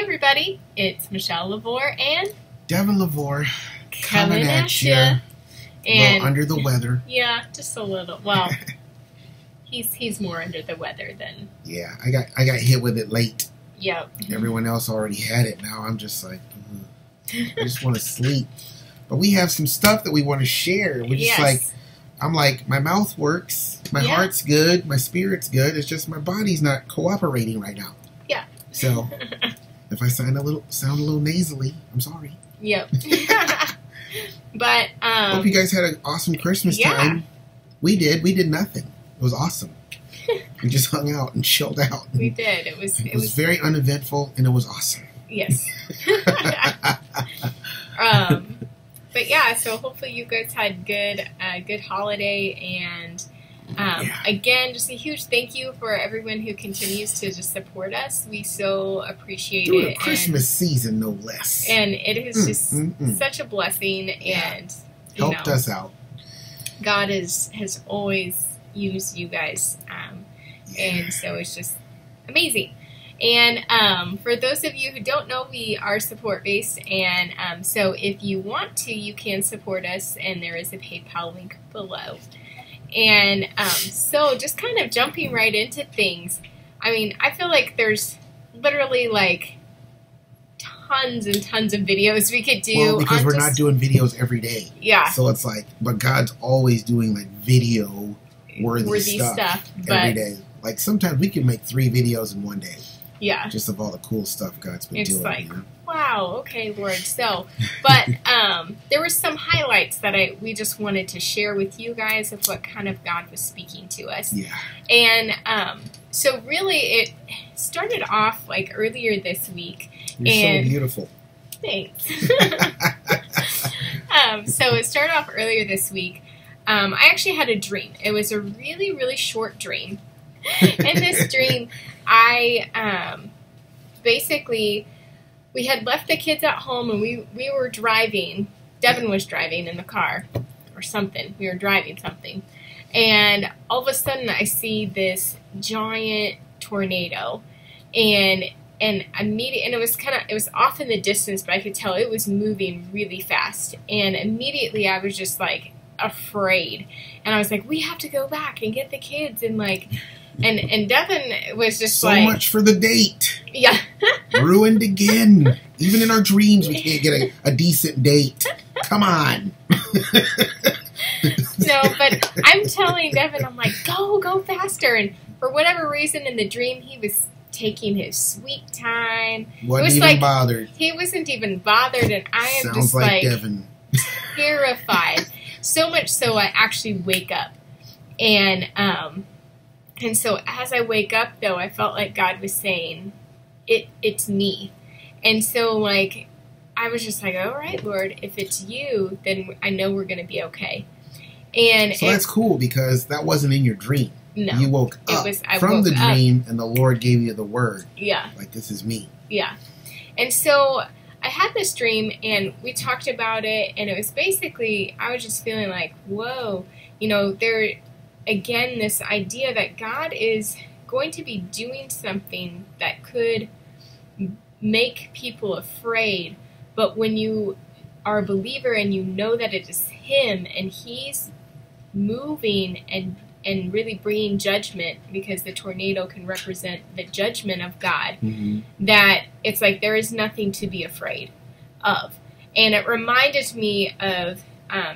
everybody, it's Michelle LaVore and Devin LaVore coming at you. And under the weather. Yeah, just a little. Well, he's more under the weather than. Yeah, I got hit with it late. Yep. Everyone else already had it. Now I'm just like, I just want to sleep. But we have some stuff that we want to share. We're just like, I'm like, my mouth works, my heart's good, my spirit's good. It's just my body's not cooperating right now. Yeah. So if I sound a little nasally, I'm sorry. Yep. But hope you guys had an awesome Christmas time. We did. We did nothing. It was awesome. We just hung out and chilled out. We did. It was very uneventful, and it was awesome. Yes. But yeah, so hopefully you guys had good holiday, and again, just a huge thank you for everyone who continues to just support us. We so appreciate it. During the Christmas season, no less. And it is just such a blessing, and helped us out. God has always used you guys, and so it's just amazing. And for those of you who don't know, we are support-based, and so if you want to, you can support us, and there is a PayPal link below. And so just kind of jumping right into things, I mean, I feel like there's literally like tons and tons of videos we could do. Well, because we're not doing videos every day. Yeah. So it's like, but God's always doing like video-worthy stuff every day. Like sometimes we can make 3 videos in one day. Yeah. Just of all the cool stuff God's been doing. It's like, you know? Wow, okay, Lord. So, but there were some highlights that we just wanted to share with you guys of what kind of God was speaking to us. Yeah. And so really it started off like earlier this week. You're so beautiful. Thanks. So it started off earlier this week. I actually had a dream. It was a really, really short dream. In this dream, basically, we had left the kids at home, and we were driving. Devin was driving in the car or something. We were driving something. And all of a sudden, I see this giant tornado. And immediately, and it was off in the distance, but I could tell it was moving really fast. And immediately, I was just like afraid. And I was like, we have to go back and get the kids. And like, and Devin was just so much for the date. Yeah. Ruined again. Even in our dreams, we can't get a decent date. Come on. No, but I'm telling Devin, I'm like, go faster. And for whatever reason in the dream, he was taking his sweet time. Wasn't even bothered. He wasn't even bothered, and I am Sounds just like Devin. Terrified. So much so I actually wake up. And so as I wake up, though, I felt like God was saying, it's me. And so, like, I was just like, all right, Lord, if it's you, then I know we're going to be okay. And so that's cool, because that wasn't in your dream. No. You woke up from the dream, and the Lord gave you the word. Yeah. Like, this is me. Yeah. And so I had this dream, and we talked about it, and it was basically, I was just feeling like, whoa, again, this idea that God is going to be doing something that could make people afraid, but when you are a believer and you know that it is Him and He's moving and really bringing judgment, because the tornado can represent the judgment of God, that it's like there is nothing to be afraid of. And it reminded me of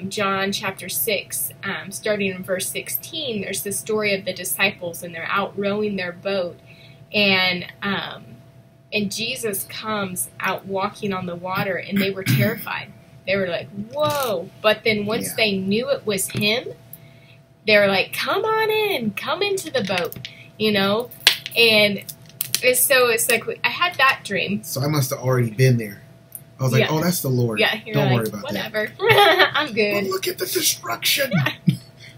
John chapter 6, starting in verse 16. There's the story of the disciples, and they're out rowing their boat, and Jesus comes out walking on the water, and they were terrified. They were like, whoa. But then once they knew it was Him, they were like, come on in, come into the boat, And so it's like, I had that dream. So I must have already been there. I was like, oh, that's the Lord. Yeah, don't worry about whatever. That. I'm good. Oh, look at the destruction.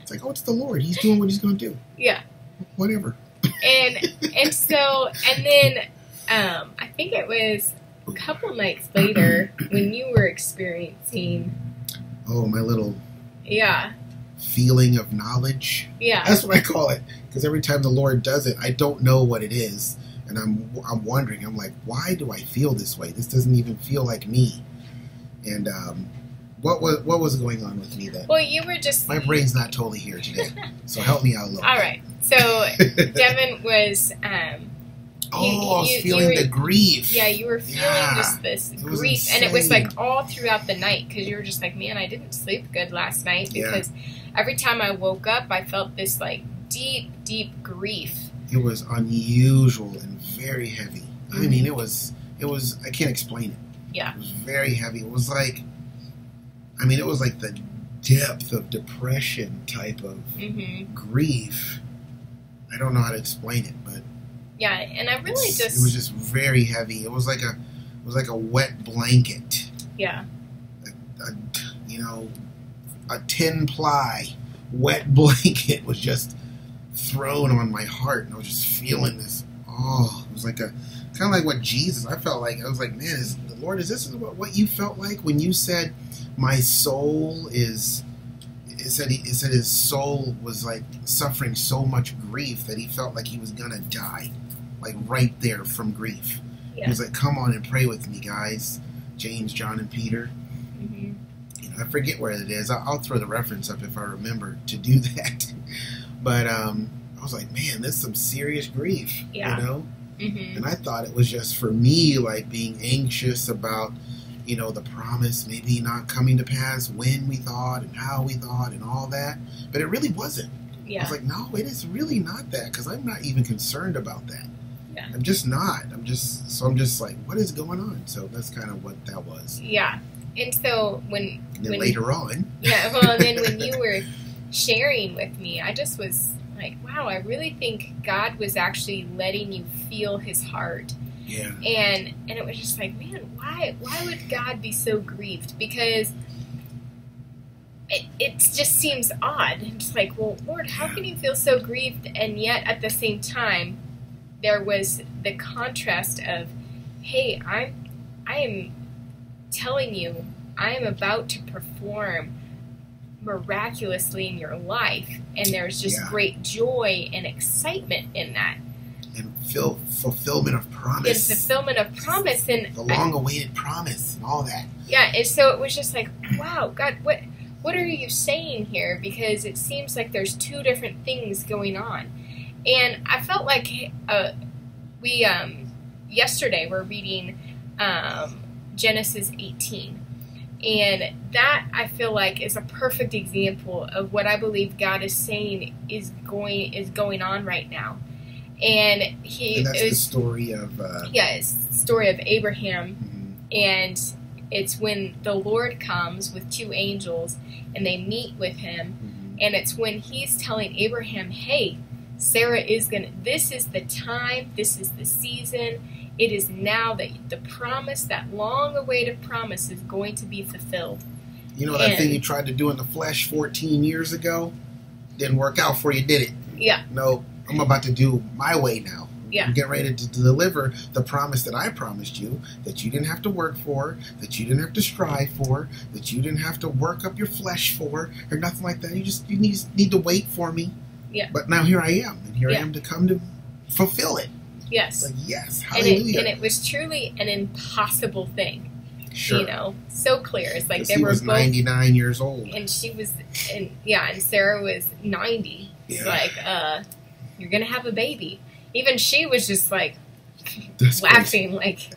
It's like, oh, it's the Lord. He's doing what He's going to do. Yeah. Whatever. And then I think it was a couple nights later when you were experiencing. Oh, my little. Yeah. Feeling of knowledge. Yeah. That's what I call it. Because every time the Lord does it, I don't know what it is. And I'm wondering, I'm like, why do I feel this way? This doesn't even feel like me. And what was going on with me then? Well, you were just... My brain's not totally here today, so help me out a little All bit. right. So Devin was... I was feeling the grief. Yeah, you were feeling just this grief. And it was like all throughout the night because you were just like, man, I didn't sleep good last night because every time I woke up, I felt this like deep, deep grief. It was unusual and very heavy. I mean, it was, I can't explain it. Yeah. It was very heavy. It was like, I mean, it was like the depth of depression type of grief. I don't know how to explain it, but yeah, and I really it was just very heavy. It was like a wet blanket. Yeah. A 10-ply wet blanket was just thrown on my heart, and I was just feeling this. Oh, it was like kind of like what Jesus. I felt like I was like, man, Lord, is this what you felt like when you said my soul is? It said his soul was like suffering so much grief that he felt like he was gonna die, like right there from grief. Yeah. He was like, "Come on and pray with me, guys." James, John, and Peter. I forget where it is. I'll throw the reference up if I remember to do that. But I was like, man, this is some serious grief, you know? And I thought it was just for me, like being anxious about, the promise maybe not coming to pass when we thought and how we thought and all that. But it really wasn't. Yeah. I was like, no, it is really not that because I'm not even concerned about that. Yeah. I'm just not. I'm just like, what is going on? So that's kind of what that was. Yeah. And so when later on. Yeah, well, and then when you were sharing with me, I just was like, wow, I really think God was actually letting you feel his heart. Yeah. And it was just like, man, why would God be so grieved? Because it just seems odd. And it's like, well, Lord, how can you feel so grieved? And yet at the same time, there was the contrast of, hey, I am telling you, I am about to perform miraculously in your life, and there's just great joy and excitement in that. And fulfillment of promise. And fulfillment of promise. And the long-awaited promise and all that. Yeah, and so it was just like, wow, God, what are you saying here? Because it seems like there's two different things going on. And I felt like we yesterday were reading Genesis 18. And that, I feel like, is a perfect example of what I believe God is saying is going on right now. And that's the story of... it's the story of Abraham. And it's when the Lord comes with two angels, and they meet with him. And it's when he's telling Abraham, hey, Sarah is this is the time, this is the season. It is now that the promise, that long-awaited promise, is going to be fulfilled. You know that thing you tried to do in the flesh 14 years ago? Didn't work out for you, did it? Yeah. No, I'm about to do my way now. Yeah. I'm getting ready to deliver the promise that I promised you, that you didn't have to work for, that you didn't have to strive for, that you didn't have to work up your flesh for, or nothing like that. You need to wait for me. Yeah. But now here I am, and here I am to come to fulfill it. Yes. Like, yes, hallelujah. And it was truly an impossible thing. Sure. So clear. It's like they were both 99 years old. And she was, and Sarah was 90. It's like, you're going to have a baby. Even she was just like laughing, like,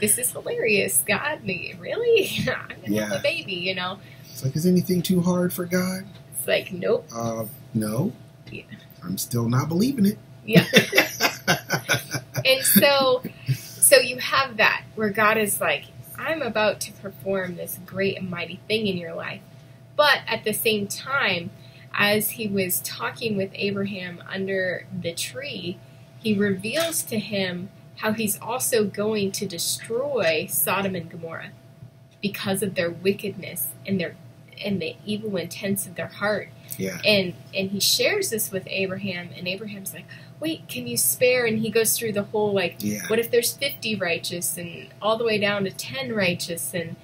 this is hilarious, God. Really? I'm going to have a baby, It's like, is anything too hard for God? It's like, nope. No. Yeah. I'm still not believing it. Yeah. And so you have that where God is like, I'm about to perform this great and mighty thing in your life. But at the same time, as he was talking with Abraham under the tree, he reveals to him how he's also going to destroy Sodom and Gomorrah because of their wickedness and the evil intents of their heart. Yeah. And he shares this with Abraham, and Abraham's like, wait, can you spare? And he goes through the whole, what if there's 50 righteous and all the way down to 10 righteous? And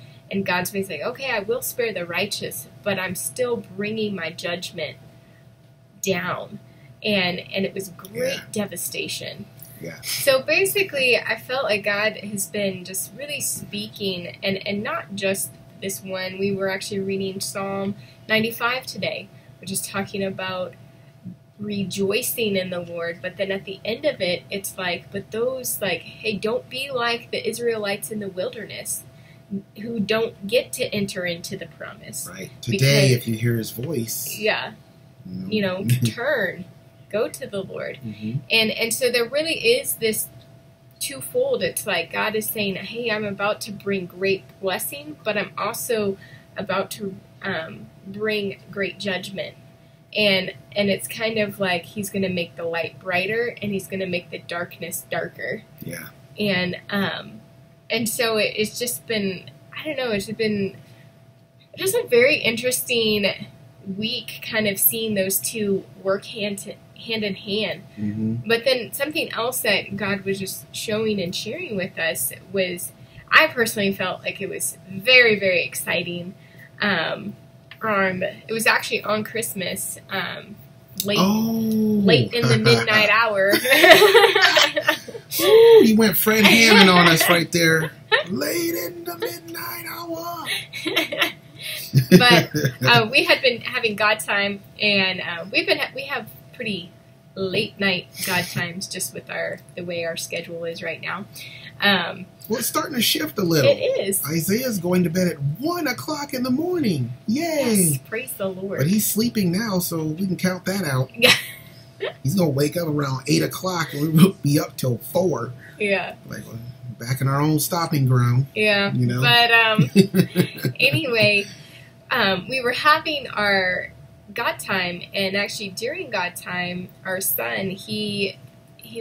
God's basically like, okay, I will spare the righteous, but I'm still bringing my judgment down. And it was great devastation. Yeah. So basically, I felt like God has been just really speaking, and not just this one. We were actually reading Psalm 95 today, which is talking about rejoicing in the Lord, but then at the end of it, it's like, but those, like, hey, don't be like the Israelites in the wilderness who don't get to enter into the promise. Right. Today, if you hear his voice. Yeah. Turn. Go to the Lord. Mm-hmm. And so there really is this twofold. It's like God is saying, hey, I'm about to bring great blessing, but I'm also about to bring great judgment. And it's kind of like he's going to make the light brighter and he's going to make the darkness darker. Yeah. And so it's just been, I don't know, it's been just a very interesting week, kind of seeing those two work hand in hand. Mm-hmm. But then something else that God was just showing and sharing with us was, I personally felt like it was very, very exciting. It was actually on Christmas, late in the midnight hour. Ooh, you went Fred Hammond on us right there. Late in the midnight hour. But we had been having God time, and we have pretty late night God times just with the way our schedule is right now. Well, it's starting to shift a little. It is. Isaiah's going to bed at 1 o'clock in the morning. Yay! Yes, praise the Lord. But he's sleeping now, so we can count that out. Yeah. He's going to wake up around 8 o'clock, and we'll be up till 4. Yeah. Like, back in our own stopping ground. Yeah. You know? But anyway, we were having our God time, and actually during God time, our son, he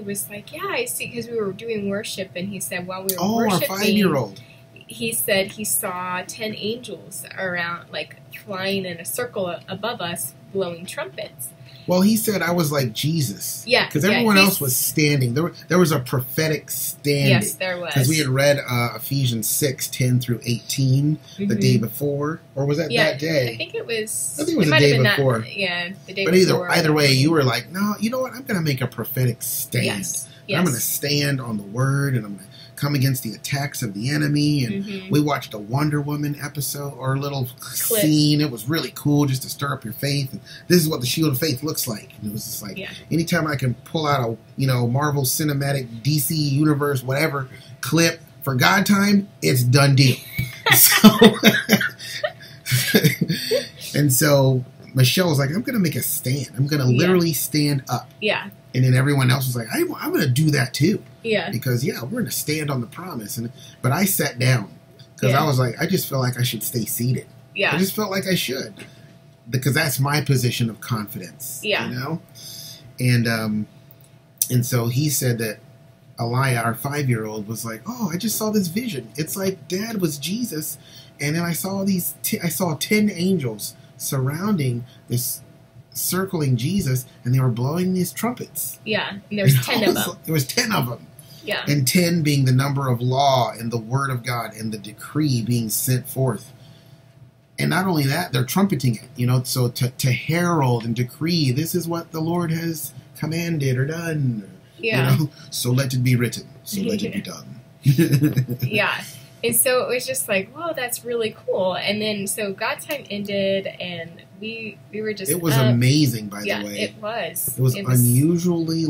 was like, yeah, I see, because we were doing worship, and he said while we were worshiping, our 5-year-old. He said he saw 10 angels around, like flying in a circle above us, blowing trumpets. Well, he said I was like Jesus. Yeah. Because everyone else was standing. There was a prophetic standing. Yes, there was. Because we had read Ephesians 6:10 through 18 the day before. Or was that that day? I think it was. I think it was the day before. The day but before. Either way, you were like, no, you know what? I'm going to make a prophetic stand. Yes. I'm going to stand on the word, and I'm going to come against the attacks of the enemy. And we watched a Wonder Woman episode or a little scene. It was really cool just to stir up your faith. And this is what the shield of faith looks like. And it was just like, anytime I can pull out a Marvel Cinematic, DC Universe, whatever clip for God time, it's done deal. And so Michelle was like, I'm going to make a stand. I'm going to literally stand up. Yeah. And then everyone else was like, I'm going to do that too. Yeah. Because, we're going to stand on the promise. But I sat down because I was like, I just feel like I should stay seated. Yeah. I just felt like I should. Because that's my position of confidence. Yeah. You know? And so he said that Elia, our 5-year-old, was like, oh, I just saw this vision. It's like Dad was Jesus. And then I saw I saw 10 angels surrounding this, circling Jesus, and they were blowing these trumpets. Yeah, and there's 10 of them. There was 10 of them. Yeah. And 10 being the number of law and the word of God and the decree being sent forth. And not only that, they're trumpeting it, so to herald and decree, this is what the Lord has commanded or done. Yeah. So let it be written. So let it be done. Yeah. And so it was just like, whoa, that's really cool. And then, so God time ended, and we were just It was amazing, by the way. It was. It was unusually,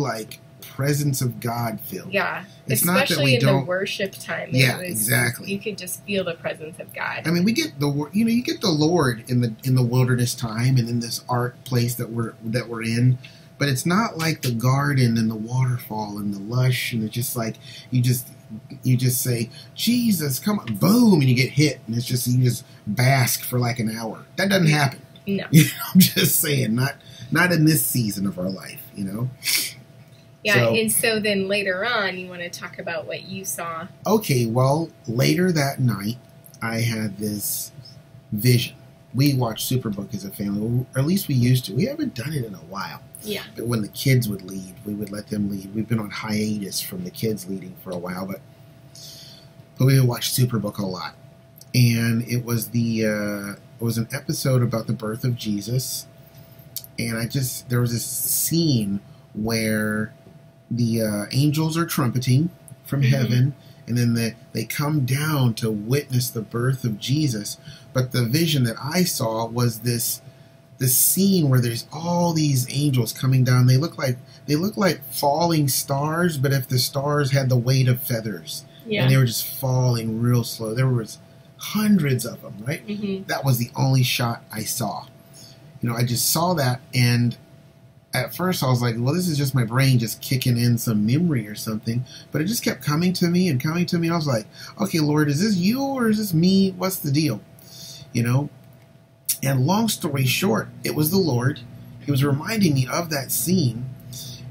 presence of God filled. Yeah. It's especially not that we in don't, the worship time. Exactly. You could just feel the presence of God. I mean, we get you get the Lord in the wilderness time and in this ark place that we're in. But it's not like the garden and the waterfall and the lush, and it's just like you just say, Jesus, come on, boom, and you get hit, and it's just you just bask for like an hour. That doesn't happen. No. I'm just saying, not in this season of our life, Yeah, and so then later on, you want to talk about what you saw. Okay, well, later that night, I had this vision. We watch Superbook as a family, or at least we used to. We haven't done it in a while. Yeah. But when the kids would lead, we would let them lead. We've been on hiatus from the kids leading for a while, but we would watch Superbook a lot. And it was an episode about the birth of Jesus, and there was this scene where the angels are trumpeting from heaven, and then they come down to witness the birth of Jesus. But the vision that I saw was this scene where there's all these angels coming down. They look like falling stars, but if the stars had the weight of feathers, and they were just falling real slow. There was hundreds of them, right? That was the only shot I saw. I just saw that, and at first I was like, well, this is just my brain just kicking in some memory or something. But it just kept coming to me and coming to me. I was like, okay, Lord, is this you or is this me? What's the deal? And long story short, it was the Lord. He was reminding me of that scene,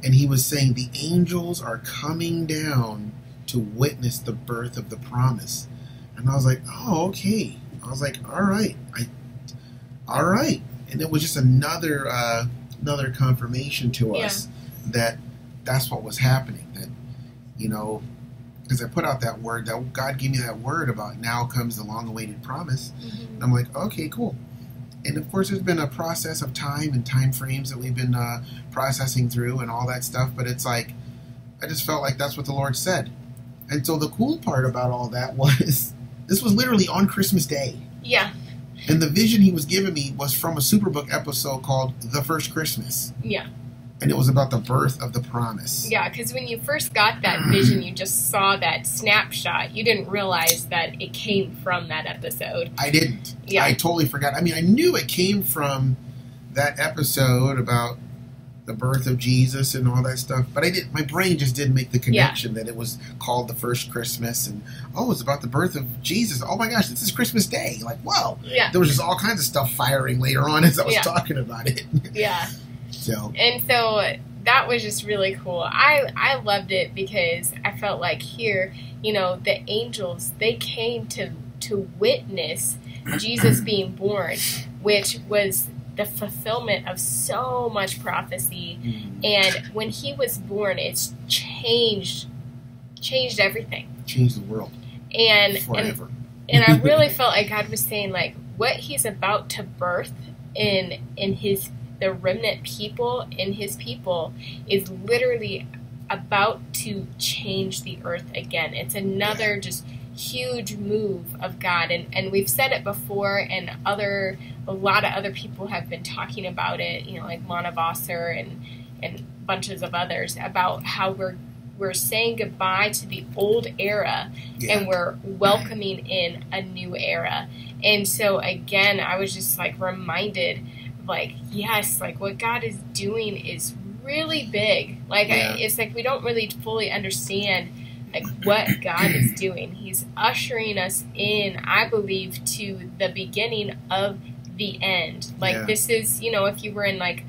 and he was saying the angels are coming down to witness the birth of the promise. And I was like, oh, okay. I was like, all right. And it was just another confirmation to us that that's what was happening. That, because I put out that word, that God gave me that word about now comes the long-awaited promise. And I'm like, okay, cool. And of course, there's been a process of time and time frames that we've been processing through and all that stuff. But it's like, I just felt like that's what the Lord said. And so the cool part about all that was, this was literally on Christmas Day. Yeah. And the vision he was giving me was from a Superbook episode called The First Christmas. Yeah. And it was about the birth of the promise. Yeah, because when you first got that vision, you just saw that snapshot. You didn't realize that it came from that episode. I didn't. Yeah. I totally forgot. I mean, I knew it came from that episode about the birth of Jesus and all that stuff, but my brain just didn't make the connection that it was called The First Christmas, and it's about the birth of Jesus. Oh my gosh, this is Christmas Day. Like, wow. Yeah. There was just all kinds of stuff firing later on as I was talking about it. Yeah. So that was just really cool. I loved it because I felt like here, the angels, they came to witness Jesus being born, which was the fulfillment of so much prophecy. And when he was born, it's changed everything. Changed the world. And forever. And I really felt like God was saying, like, what he's about to birth in the remnant people, in his people, is literally about to change the earth again. It's another just huge move of God, and we've said it before, and a lot of other people have been talking about it, like Monavasser and bunches of others, about how we're saying goodbye to the old era and we're welcoming in a new era. And so again, I was just like reminded, like, yes, like what God is doing is really big. Like it's like we don't really fully understand like what God is doing. He's ushering us in, I believe, to the beginning of the end. Like this is, if you were in like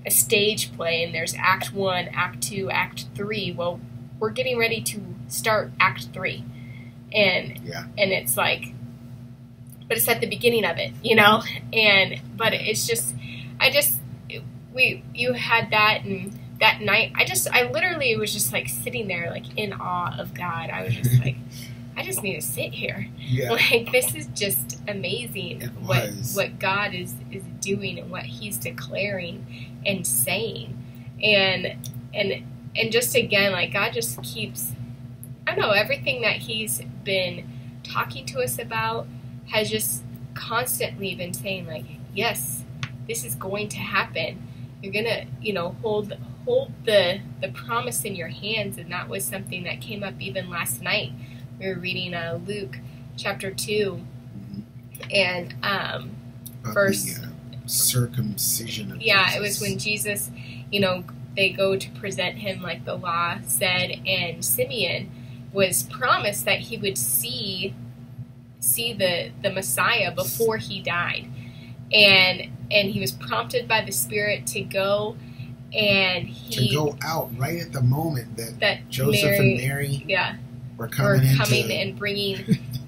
a stage play and there's Act 1, Act 2, Act 3, well, we're getting ready to start Act 3. And it's like, but it's at the beginning of it, but it's just, you had that, and that night, I literally was just like sitting there like in awe of God. I was just like, I just need to sit here. Yeah. Like, this is just amazing what God is doing and what he's declaring and saying. And just again, like, God just keeps, I don't know, everything that he's been talking to us about has just constantly been saying, like, yes, this is going to happen. You're going to, hold the promise in your hands. And that was something that came up even last night. We were reading Luke chapter 2 and verse circumcision of Jesus. It was when Jesus, they go to present him like the law said, and Simeon was promised that he would see the Messiah before he died. And he was prompted by the Spirit to go, and to go out right at the moment that Joseph and Mary were coming and bringing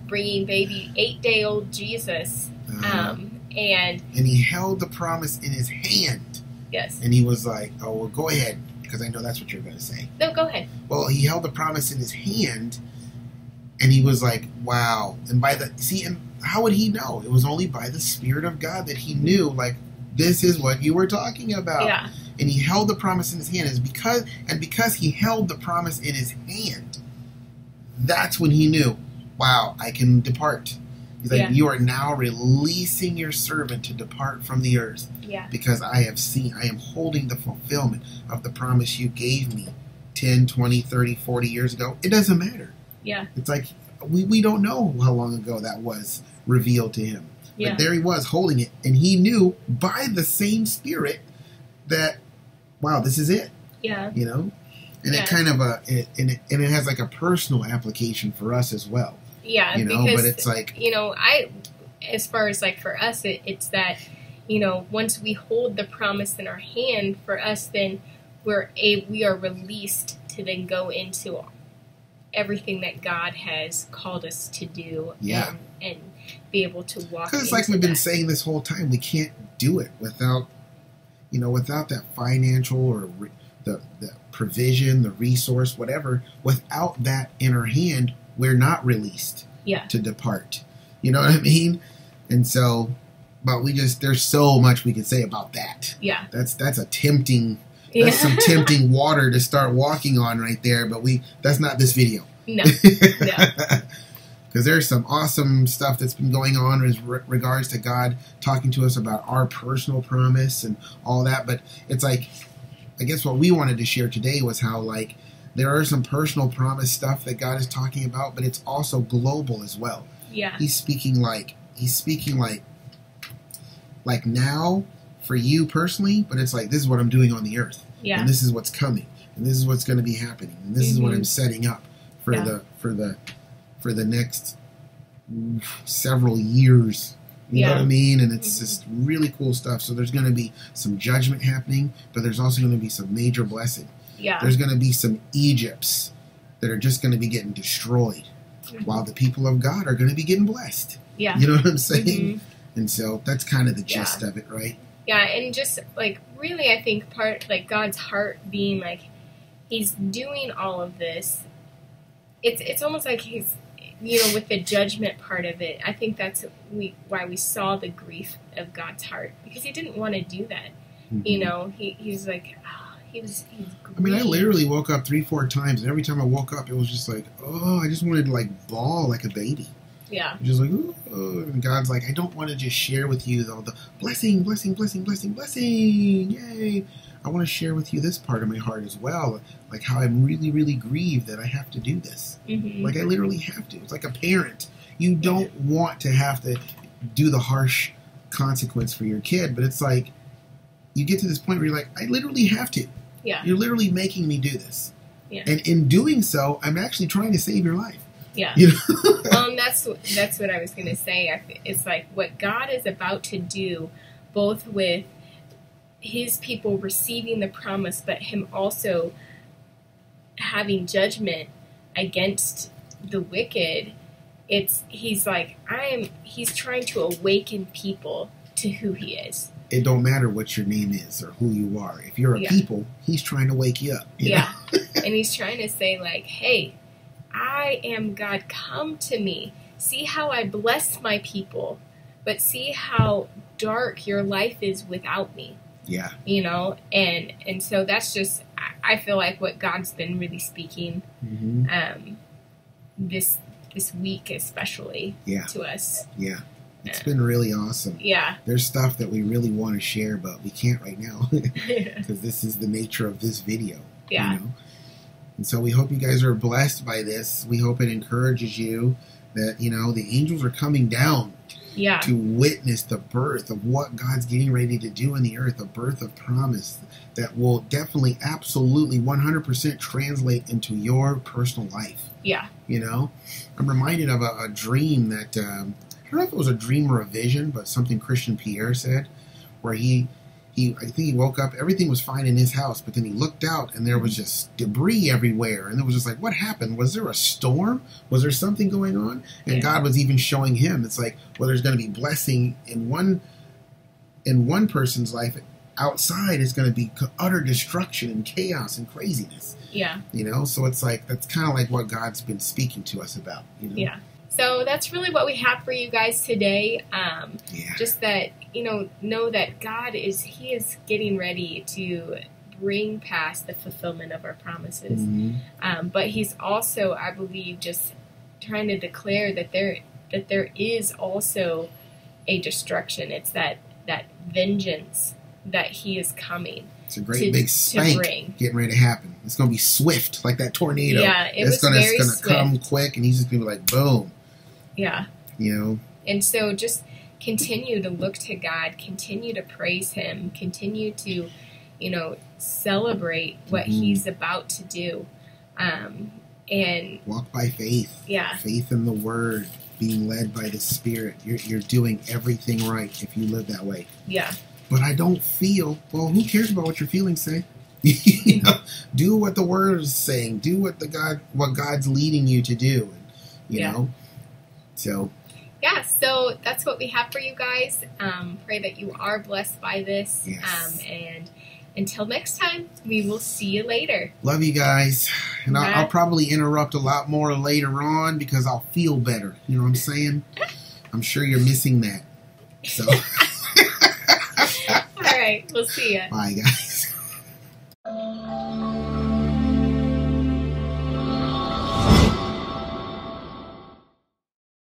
baby 8-day-old Jesus, and he held the promise in his hand. Yes. And he was like, "Oh, well, go ahead, because I know that's what you're going to say." No, go ahead. Well, he held the promise in his hand, and he was like, "Wow!" And and how would he know? It was only by the Spirit of God that he knew, like, this is what you were talking about. Yeah. and he held the promise in his hand, is because he held the promise in his hand, that's when he knew, wow, I can depart. He's like, you are now releasing your servant to depart from the earth. Yeah. Because I am holding the fulfillment of the promise you gave me 10, 20, 30, 40 years ago. It doesn't matter. Yeah. It's like, we don't know how long ago that was revealed to him. Yeah. But there he was holding it, and he knew by the same Spirit that, wow, this is it. Yeah. You know? And it kind of it has like a personal application for us as well. Yeah, you know, because, but it's like, you know, as far as like for us, it's that, you know, once we hold the promise in our hand, for us, then we are released to then go into everything that God has called us to do. Yeah. And be able to walk. Because it's like we've been saying this whole time, we can't do it without, you know, without that financial or the provision, the resource, whatever. Without that in our hand, we're not released to depart. You know what I mean? And so, but there's so much we could say about that. Yeah. That's a tempting, that's some tempting water to start walking on right there, but that's not this video. No. No. Because there's some awesome stuff that's been going on in regards to God talking to us about our personal promise and all that. But it's like, I guess what we wanted to share today was how, like, there are some personal promise stuff that God is talking about, but it's also global as well. Yeah. He's speaking like now for you personally, but it's like, this is what I'm doing on the earth. Yeah. And this is what's coming. And this is what's going to be happening. And this is what I'm setting up for the next several years. You know what I mean? And it's just really cool stuff. So there's going to be some judgment happening, but there's also going to be some major blessing. Yeah. There's going to be some Egypts that are just going to be getting destroyed, while the people of God are going to be getting blessed. Yeah. You know what I'm saying? And so that's kind of the gist of it, right? Yeah, and just, like, really, I think God's heart being, like, he's doing all of this. It's almost like he's, you know, with the judgment part of it, I think that's why we saw the grief of God's heart, because he didn't want to do that. You know, he's like, he's I mean, I literally woke up 3-4 times, and every time I woke up, it was just like, oh, I just wanted to, like, bawl like a baby. Yeah. Just like, oh, and God's like, I don't want to just share with you all the blessing, blessing, blessing, blessing, blessing, yay. I want to share with you this part of my heart as well, like how I'm really, really grieved that I have to do this. Like, I literally have to. It's like a parent. You don't want to have to do the harsh consequence for your kid, but it's like, you get to this point where you're like, I literally have to. Yeah. You're literally making me do this. Yeah. And in doing so, I'm actually trying to save your life. Yeah. You know? That's what I was going to say. It's like what God is about to do, both with his people receiving the promise, but him also having judgment against the wicked. He's trying to awaken people to who he is. It don't matter what your name is or who you are. If you're a people, he's trying to wake you up. You know? And he's trying to say, like, hey, I am God, come to me. See how I bless my people, but see how dark your life is without me. Yeah. You know, and so that's just, I feel like what God's been really speaking this week especially to us. Yeah. It's been really awesome. Yeah. There's stuff that we really want to share, but we can't right now because this is the nature of this video. Yeah. You know? And so we hope you guys are blessed by this. We hope it encourages you that, you know, the angels are coming down to witness the birth of what God's getting ready to do in the earth, a birth of promise that will definitely, absolutely, 100% translate into your personal life. Yeah. You know? I'm reminded of a dream that, I don't know if it was a dream or a vision, but something Christian Pierre said, where I think he woke up, everything was fine in his house, but then he looked out and there was just debris everywhere. And it was just like, what happened? Was there a storm? Was there something going on? And God was even showing him, it's like, well, there's going to be blessing in one person's life. Outside is going to be utter destruction and chaos and craziness. Yeah. You know, so it's like, that's kind of like what God's been speaking to us about. You know? Yeah. So that's really what we have for you guys today. Just that, know that God He is getting ready to bring past the fulfillment of our promises. Mm-hmm. But He's also, I believe, just trying to declare that there is also a destruction. It's that vengeance that He is coming. It's a great big spank getting ready to happen. It's going to be swift, like that tornado. Yeah, it's going to come quick, and He's just going to be like, boom. Yeah. You know? And so just continue to look to God, continue to praise Him, continue to, celebrate what He's about to do. And walk by faith. Yeah. Faith in the Word, being led by the Spirit. You're doing everything right if you live that way. Yeah. But I don't feel, well, who cares about what your feelings say? Do what the Word is saying. Do what God's leading you to do. You know? So. Yeah, so that's what we have for you guys. Pray that you are blessed by this. Yes. And until next time, we will see you later. Love you guys. And I'll probably interrupt a lot more later on because I'll feel better. You know what I'm saying? I'm sure you're missing that. So. All right, we'll see you. Bye, guys.